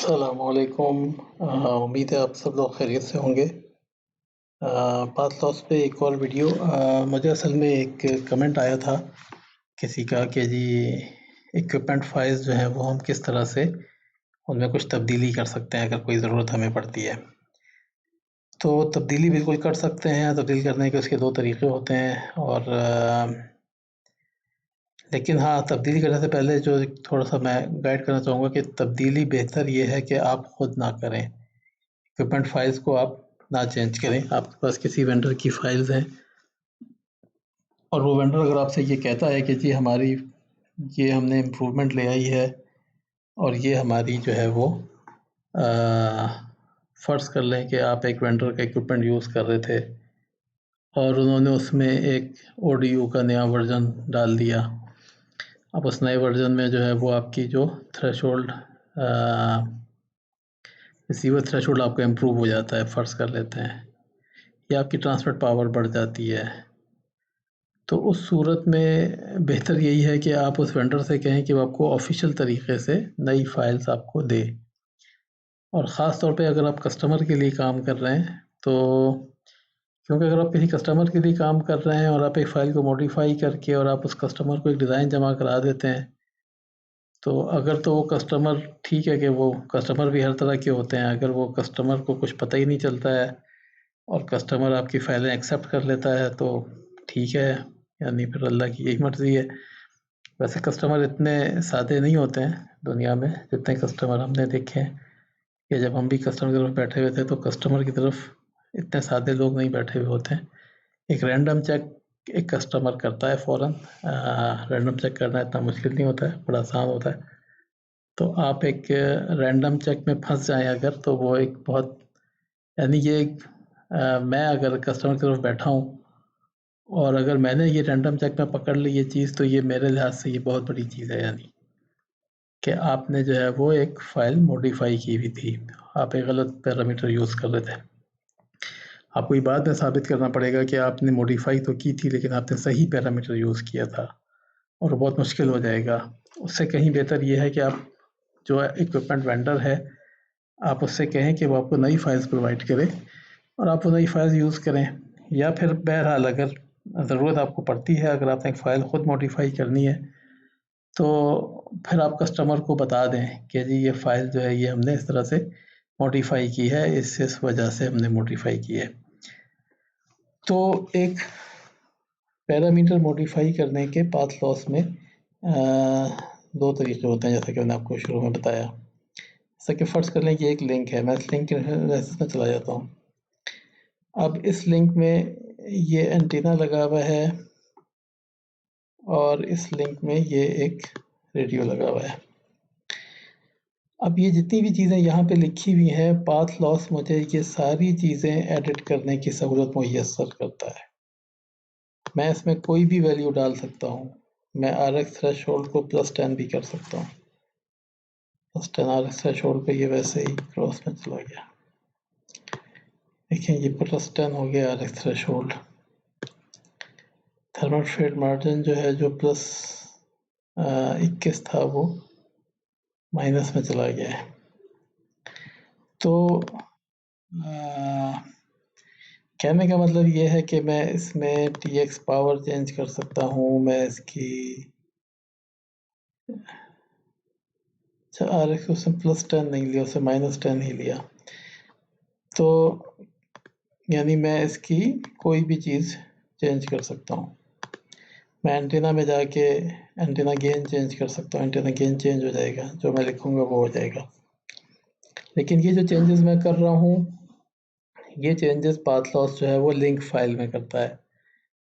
अस्सलामुअलैकुम। उम्मीद है आप सब लोग खैरियत से होंगे। पाथ लॉस पे एक और वीडियो। मुझे असल में एक कमेंट आया था किसी का कि जी इक्विपमेंट फाइल्स जो हैं वो हम किस तरह से उनमें कुछ तब्दीली कर सकते हैं अगर कोई ज़रूरत हमें पड़ती है। तो तब्दीली बिल्कुल कर सकते हैं। तब्दील करने के उसके 2 तरीक़े होते हैं और लेकिन हाँ, तब्दीली करने से पहले जो थोड़ा-सा मैं गाइड करना चाहूँगा कि तब्दीली बेहतर ये है कि आप खुद ना करें। इक्विपमेंट फाइल्स को आप ना चेंज करें। आपके पास किसी वेंडर की फाइल्स हैं और वो वेंडर अगर आपसे ये कहता है कि जी हमारी ये हमने इम्प्रूवमेंट ले आई है और ये हमारी जो है वो फ़र्ज़ कर लें कि आप एक वेंडर का इक्विपमेंट यूज़ कर रहे थे और उन्होंने उसमें एक ओडीयू का नया वर्ज़न डाल दिया। अब उस नए वर्ज़न में जो है वो आपकी जो थ्रेशोल्ड रिसीवर थ्रेशोल्ड आपका इम्प्रूव हो जाता है, फ़र्ज़ कर लेते हैं, या आपकी ट्रांसफ़र पावर बढ़ जाती है। तो उस सूरत में बेहतर यही है कि आप उस वेंडर से कहें कि वो आपको ऑफ़िशियल तरीक़े से नई फ़ाइल्स आपको दे। और ख़ास तौर पे अगर आप कस्टमर के लिए काम कर रहे हैं तो क्योंकि अगर आप किसी कस्टमर के लिए काम कर रहे हैं और आप एक फ़ाइल को मॉडिफ़ाई करके और आप उस कस्टमर को एक डिज़ाइन जमा करा देते हैं, तो अगर तो वो कस्टमर ठीक है कि वो कस्टमर भी हर तरह के होते हैं। अगर वो कस्टमर को कुछ पता ही नहीं चलता है और कस्टमर आपकी फ़ाइलें एक्सेप्ट कर लेता है तो ठीक है, यानी फिर अल्लाह की यही मर्ज़ी है। वैसे कस्टमर इतने सादे नहीं होते हैं दुनिया में जितने कस्टमर हमने देखे हैं, कि जब हम भी कस्टमर की तरफ बैठे हुए थे तो कस्टमर की तरफ इतने सादे लोग नहीं बैठे हुए होते हैं। एक रैंडम चेक एक कस्टमर करता है फ़ौरन। रैंडम चेक करना इतना मुश्किल नहीं होता है, बड़ा आसान होता है। तो आप एक रैंडम चेक में फँस जाएँ अगर, तो वो एक बहुत यानी ये एक मैं अगर कस्टमर की तरफ बैठा हूँ और अगर मैंने ये रैंडम चेक में पकड़ ली ये चीज़, तो ये मेरे लिहाज से ये बहुत बड़ी चीज़ है, यानी कि आपने जो है वो एक फ़ाइल मॉडिफ़ाई की हुई थी। आप एक गलत पैरामीटर यूज़ कर रहे थे। आपको ये बाद में साबित करना पड़ेगा कि आपने मॉडिफ़ाई तो की थी लेकिन आपने सही पैरामीटर यूज़ किया था और बहुत मुश्किल हो जाएगा। उससे कहीं बेहतर ये है कि आप जो इक्विपमेंट वेंडर है, आप उससे कहें कि वो आपको नई फ़ाइल्स प्रोवाइड करे और आप वो नई फ़ाइल्स यूज़ करें। या फिर बहरहाल अगर ज़रूरत आपको पड़ती है, अगर आपने एक फ़ाइल खुद मॉडिफ़ाई करनी है, तो फिर आप कस्टमर को बता दें कि जी ये फ़ाइल जो है ये हमने इस तरह से मॉडिफ़ाई की है, इस वजह से हमने मॉडिफ़ाई की है। तो एक पैरामीटर मॉडिफ़ाई करने के पाथ लॉस में 2 तरीके होते हैं, जैसा कि मैंने आपको शुरू में बताया। जैसा कि फ़र्ज़ कर लें कि एक लिंक है, मैं इस लिंक के रेफ़रेंस में चला जाता हूँ। अब इस लिंक में ये एंटीना लगा हुआ है और इस लिंक में ये एक रेडियो लगा हुआ है। अब ये जितनी भी चीज़ें यहाँ पे लिखी हुई हैं, पाथ लॉस मुझे ये सारी चीज़ें एडिट करने की सहूलत मुयस्सर करता है। मैं इसमें कोई भी वैल्यू डाल सकता हूँ। मैं RX थ्रेशोल्ड को +10 भी कर सकता हूँ। +10 RX थ्रेशोल्ड पे ये वैसे ही क्रॉस में चला गया। देखिए ये +10 हो गया RX threshold. Thermal fade margin जो है जो +21 था वो माइनस में चला गया है। तो कहने का मतलब ये है कि मैं इसमें TX पावर चेंज कर सकता हूँ। मैं इसकी अच्छा RX उसने +10 नहीं लिया, उसने -10 ही लिया। तो यानी मैं इसकी कोई भी चीज़ चेंज कर सकता हूँ। मैं एंटीना में जाके एंटीना गेन चेंज कर सकता हूँ। एंटीना गेन चेंज हो जाएगा, जो मैं लिखूँगा वो हो जाएगा। लेकिन ये जो चेंजेस मैं कर रहा हूँ, ये चेंजेस पाथ लॉस जो है वो लिंक फ़ाइल में करता है।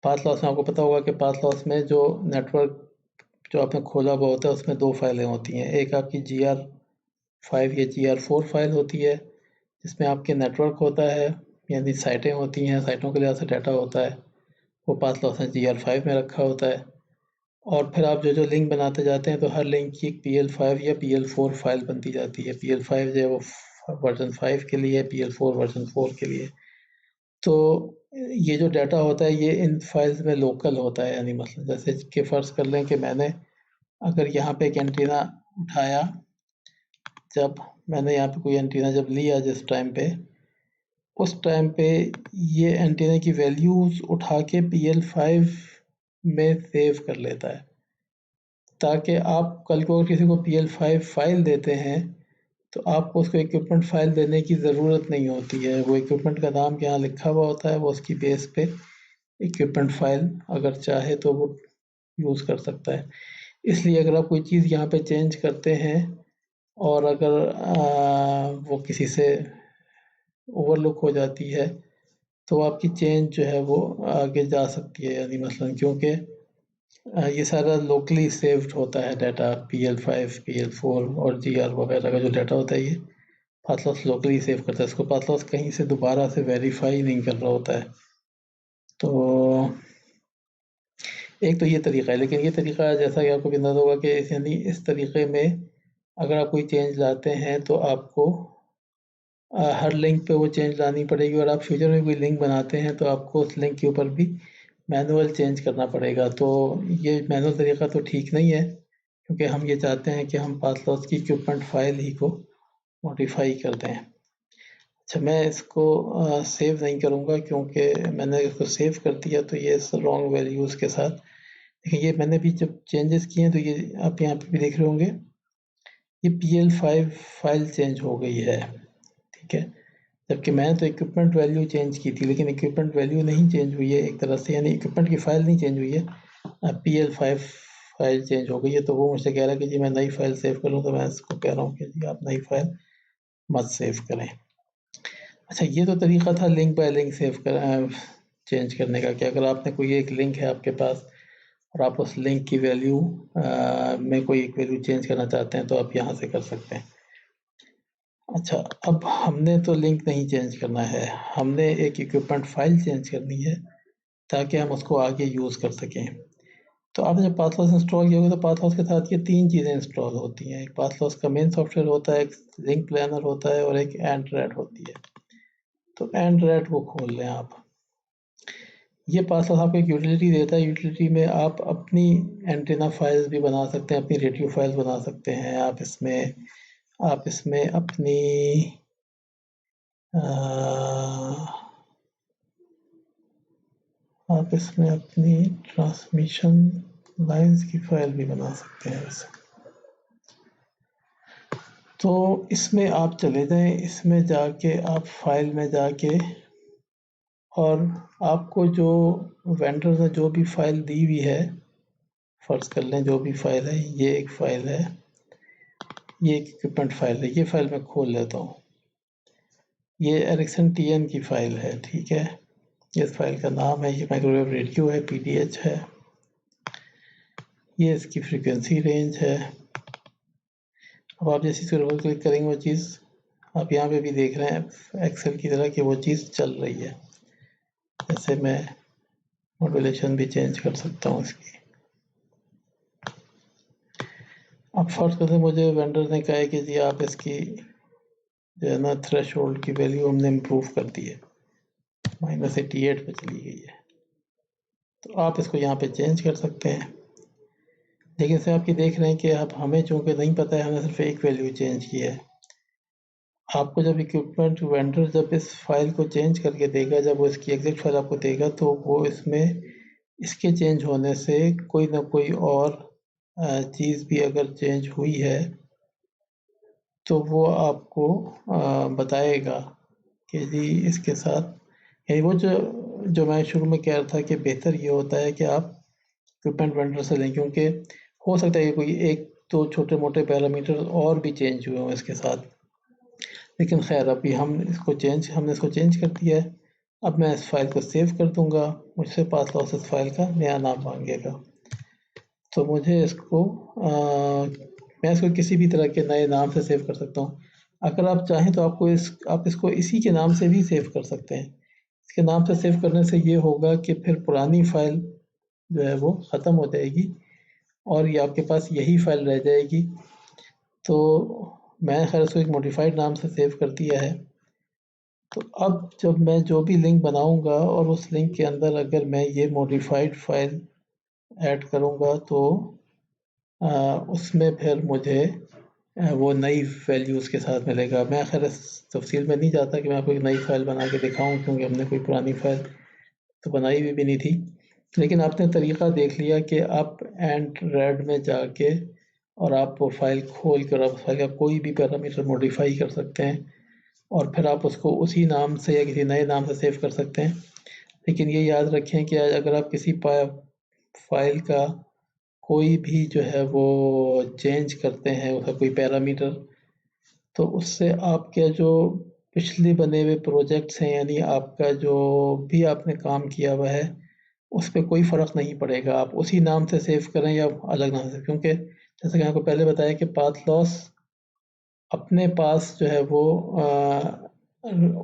पाथ लॉस में आपको पता होगा कि पाथ लॉस में जो नेटवर्क जो आपने खोला हुआ होता है उसमें 2 फ़ाइलें होती हैं। एक आपकी GR5 या GR4 फ़ाइल होती है, जिसमें आपके नेटवर्क होता है, यानी साइटें होती हैं, साइटों के लिहाज से डाटा होता है। वो पाथ लॉस में GR5 में रखा होता है। और फिर आप जो लिंक बनाते जाते हैं तो हर लिंक की एक PL5 या PL4 फ़ाइल बनती जाती है। PL5 जो है वो वर्ज़न 5 के लिए है, PL4 वर्ज़न 4 के लिए। तो ये जो डाटा होता है ये इन फ़ाइल्स में लोकल होता है, यानी मतलब जैसे कि फ़र्ज़ कर लें कि मैंने अगर यहाँ पे एक एंटीना उठाया जब मैंने यहाँ पे कोई एंटीना जब लिया जिस टाइम पे, उस टाइम पे ये एंटीना की वैल्यूज़ उठा के PL5 में सेव कर लेता है, ताकि आप कल को अगर किसी को PL5 फाइल देते हैं तो आपको उसको इक्विपमेंट फाइल देने की ज़रूरत नहीं होती है। वो इक्विपमेंट का नाम यहाँ लिखा हुआ होता है, वो उसकी बेस पे इक्विपमेंट फाइल अगर चाहे तो वो यूज़ कर सकता है। इसलिए अगर आप कोई चीज़ यहाँ पे चेंज करते हैं और अगर वो किसी से ओवरलुक हो जाती है तो आपकी चेंज जो है वो आगे जा सकती है। यानी मसलन क्योंकि ये सारा लोकली सेव्ड होता है डाटा, PL5, PL4 और GR वगैरह का जो डाटा होता है ये पाथ लॉस लोकली सेव करता है। इसको पाथ लॉस कहीं से दोबारा से वेरीफाई नहीं कर रहा होता है। तो एक तो ये तरीका है, लेकिन ये तरीका जैसा कि आपको भी अंदाज़ा होगा कि यानी इस तरीके में अगर आप कोई चेंज लाते हैं तो आपको हर लिंक पे वो चेंज लानी पड़ेगी, और आप फ्यूचर में कोई लिंक बनाते हैं तो आपको उस लिंक के ऊपर भी मैनुअल चेंज करना पड़ेगा। तो ये मैनुअल तरीका तो ठीक नहीं है, क्योंकि हम ये चाहते हैं कि हम पाथ लॉस की इक्विपमेंट फाइल ही को मॉडिफाई कर दें। अच्छा, मैं इसको सेव नहीं करूँगा, क्योंकि मैंने इसको सेव कर दिया तो ये रॉन्ग वैल्यूज़ के साथ, देखिए ये मैंने भी जब चेंजेस किए हैं तो ये आप यहाँ पे भी देख रहे होंगे ये PL5 फाइल चेंज हो गई है, ठीक है। जबकि मैंने तो इक्विपमेंट वैल्यू चेंज की थी, लेकिन इक्विपमेंट वैल्यू नहीं चेंज हुई है एक तरह से, यानी इक्विपमेंट की फ़ाइल नहीं चेंज हुई है, PL5 फाइल चेंज हो गई है। तो वो मुझसे कह रहा है कि जी मैं नई फ़ाइल सेव कर लूँ, तो मैं इसको कह रहा हूँ कि जी आप नई फ़ाइल मत सेव करें। अच्छा, ये तो तरीका था लिंक बाय लिंक सेव कर चेंज करने का, कि अगर आपने कोई एक लिंक है आपके पास और आप उस लिंक की वैल्यू में कोई एक वैल्यू चेंज करना चाहते हैं तो आप यहाँ से कर सकते हैं। अच्छा, अब हमने तो लिंक नहीं चेंज करना है, हमने एक इक्विपमेंट फाइल चेंज करनी है ताकि हम उसको आगे यूज़ कर सकें। तो आपने जब पाथलॉस इंस्टॉल किया होगा तो पाथलॉस के साथ ये 3 चीज़ें इंस्टॉल होती हैं। एक पाथलॉस का मेन सॉफ्टवेयर होता है, एक लिंक प्लानर होता है और एक एंड्रॉयड होती है। तो एंड्रॉयड को खोल लें आप। ये पाथलॉस आपको एक यूटिलिटी देता है, यूटिलिटी में आप अपनी एंटीना फाइल्स भी बना सकते हैं, अपनी रेडियो फाइल्स बना सकते हैं। आप इसमें अपनी आप इसमें अपनी ट्रांसमिशन लाइन्स की फाइल भी बना सकते हैं वैसे। तो इसमें आप चले जाएँ, इसमें जाके आप फाइल में जाके, और आपको जो वेंडर ने जो भी फाइल दी हुई है, फ़र्ज़ कर लें जो भी फाइल है, ये एक फाइल है, ये एक इक्विपमेंट फाइल है, ये फाइल मैं खोल लेता हूँ। ये एरिक्सन TN की फाइल है, ठीक है। इस फाइल का नाम है, ये माइक्रोवेव रेडियो है, PDH है। ये इसकी फ्रीक्वेंसी रेंज है। अब आप जैसे इसको डबल क्लिक करेंगे वो चीज़ आप यहाँ पे भी देख रहे हैं एक्सेल की तरह कि वो चीज़ चल रही है। जैसे मैं मॉड्यूलेशन भी चेंज कर सकता हूँ इसकी। अब फर्स्ट करते मुझे वेंडर ने कहा है कि जी आप इसकी जो है ना थ्रेशोल्ड की वैल्यू हमने इम्प्रूव कर दी है, -88 पे चली गई है। तो आप इसको यहाँ पे चेंज कर सकते हैं। लेकिन इसमें आप ये देख रहे हैं कि अब हमें चूँकि नहीं पता है, हमने सिर्फ एक वैल्यू चेंज की है। आपको जब इक्विपमेंट वेंडर जब इस फाइल को चेंज करके देगा, जब वो इसकी एग्जैक्ट फाइल आपको देगा, तो वो इसमें इसके चेंज होने से कोई ना कोई और चीज़ भी अगर चेंज हुई है तो वो आपको बताएगा कि जी इसके साथ, यानी वो जो मैं शुरू में कह रहा था कि बेहतर ये होता है कि आप इक्विपमेंट वेंडर से लें, क्योंकि हो सकता है कि कोई एक दो छोटे मोटे पैरामीटर और भी चेंज हुए हों इसके साथ। लेकिन खैर अभी हमने इसको चेंज कर दिया है। अब मैं इस फाइल को सेव कर दूंगा, मुझसे पाथ लॉस इस फाइल का नया नाम मांगेगा, तो मुझे मैं इसको किसी भी तरह के नए नाम से सेव कर सकता हूँ। अगर आप चाहें तो आप इसको इसी के नाम से भी सेव कर सकते हैं। इसके नाम से सेव करने से ये होगा कि फिर पुरानी फाइल जो है वो ख़त्म हो जाएगी और ये आपके पास यही फाइल रह जाएगी। तो मैंने खैर इसको एक मॉडिफाइड नाम से सेव कर दिया है। तो अब जब मैं जो भी लिंक बनाऊँगा और उस लिंक के अंदर अगर मैं ये मॉडिफाइड फाइल ऐड करूँगा तो उसमें फिर मुझे वो नई वैल्यू उसके साथ मिलेगा। मैं खैर इस तफसील में नहीं जाता कि मैं आपको एक नई फ़ाइल बना के दिखाऊँ, क्योंकि हमने कोई पुरानी फ़ाइल तो बनाई हुई भी नहीं थी। लेकिन आपने तरीक़ा देख लिया कि आप एंड-रेड में जाके और आप वो फ़ाइल खोल कर आप फ़ाइल का कोई भी पैरामीटर मॉडिफ़ाई कर सकते हैं और फिर आप उसको उसी नाम से या किसी नए नाम से सेव कर सकते हैं। लेकिन ये याद रखें कि अगर आप किसी फ़ाइल का कोई भी जो है वो चेंज करते हैं, उसका कोई पैरामीटर, तो उससे आपके जो पिछले बने हुए प्रोजेक्ट्स हैं, यानी आपका जो भी आपने काम किया हुआ है, उस पे कोई फ़र्क नहीं पड़ेगा। आप उसी नाम से सेव करें या अलग नाम से, क्योंकि जैसे कि आपको पहले बताया कि पाथ लॉस अपने पास जो है वो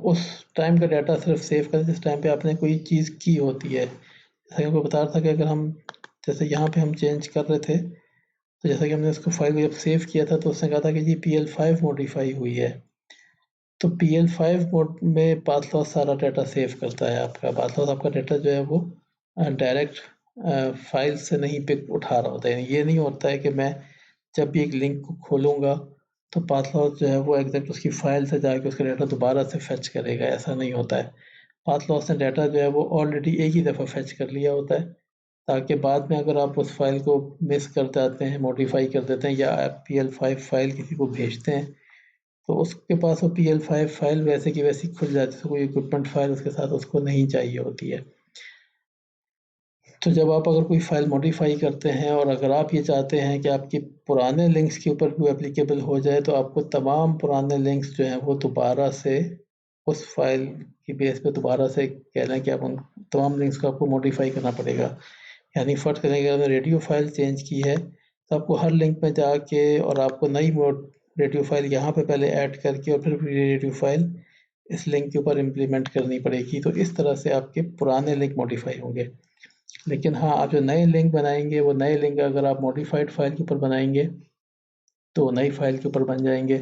उस टाइम का डाटा सिर्फ़ सेव करें जिस टाइम पे आपने कोई चीज़ की होती है। जैसा कि आपको बता रहा था कि अगर हम जैसे यहाँ पे हम चेंज कर रहे थे, तो जैसा कि हमने उसको फ़ाइल को जब सेव किया था, तो उसने कहा था कि जी PL5 मॉडिफ़ाई हुई है। तो PL5 मोड में पाथ लॉस सारा डाटा सेव करता है आपका। पाथ लॉस आपका डाटा जो है वो डायरेक्ट फ़ाइल से नहीं पिक उठा रहा होता है। ये नहीं होता है कि मैं जब भी एक लिंक को खोलूँगा, तो पाथ लॉस जो है वो एग्ज़ैक्ट उसकी फ़ाइल से जाके उसका डाटा दोबारा से फेच करेगा, ऐसा नहीं होता है। पाथ लॉस ने डाटा जो है वो ऑलरेडी एक ही दफ़ा फेच कर लिया होता है, ताकि बाद में अगर आप उस फ़ाइल को मिस कर जाते हैं, मॉडिफ़ाई कर देते हैं या आप PL5 फ़ाइल किसी को भेजते हैं, तो उसके पास वो PL5 फ़ाइल वैसे की वैसी खुल जाती है, कोई इक्विपमेंट फ़ाइल उसके साथ उसको नहीं चाहिए होती है। तो जब आप अगर कोई फ़ाइल मॉडिफ़ाई करते हैं और अगर आप ये चाहते हैं कि आपके पुराने लिंक्स के ऊपर भी एप्लीकेबल हो जाए, तो आपको तमाम पुराने लिंक्स जो हैं वो दोबारा से उस फ़ाइल की बेस पे दोबारा से कह लें कि आप उन तमाम लिंक्स को आपको मॉडिफ़ाई करना पड़ेगा। यानी फ़र्ज़ करें कि अगर रेडियो फ़ाइल चेंज की है, तो आपको हर लिंक में जाके और आपको नई रेडियो फ़ाइल यहाँ पे पहले ऐड करके और फिर रेडियो फ़ाइल इस लिंक के ऊपर इम्प्लीमेंट करनी पड़ेगी। तो इस तरह से आपके पुराने लिंक मॉडिफ़ाई होंगे। लेकिन हाँ, आप जो नए लिंक बनाएँगे, वो नए लिंक अगर आप मॉडिफ़ाइड फ़ाइल के ऊपर बनाएँगे, तो नई फ़ाइल के ऊपर बन जाएँगे।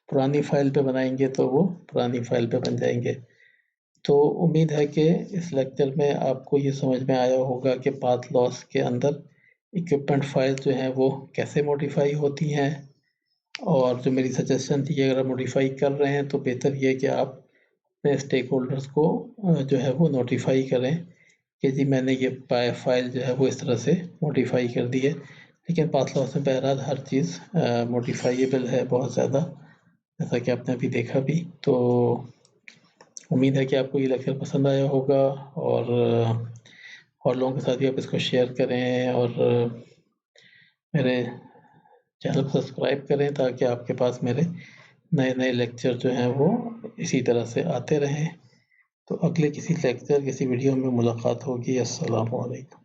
पुरानी फ़ाइल पे बनाएँगे, तो वो पुरानी फ़ाइल पे बन जाएँगे। तो उम्मीद है कि इस लेक्चर में आपको ये समझ में आया होगा कि पाथ लॉस के अंदर इक्विपमेंट फ़ाइल जो हैं वो कैसे मॉडिफ़ाई होती हैं, और जो मेरी सजेशन थी कि अगर आप मॉडिफ़ाई कर रहे हैं, तो बेहतर ये है कि आप अपने स्टेक होल्डर्स को जो है वो नोटिफ़ाई करें कि जी मैंने ये फ़ाइल जो है वो इस तरह से मॉडिफ़ाई कर दी है। लेकिन पाथ लॉस में बहरहाल हर चीज़ मॉडिफ़ाइएबल है बहुत ज़्यादा, जैसा कि आपने अभी देखा भी। तो उम्मीद है कि आपको ये लेक्चर पसंद आया होगा, और लोगों के साथ भी आप इसको शेयर करें और मेरे चैनल को सब्सक्राइब करें, ताकि आपके पास मेरे नए-नए लेक्चर जो हैं वो इसी तरह से आते रहें। तो अगले किसी लेक्चर, किसी वीडियो में मुलाकात होगी। अस्सलामु अलैकुम।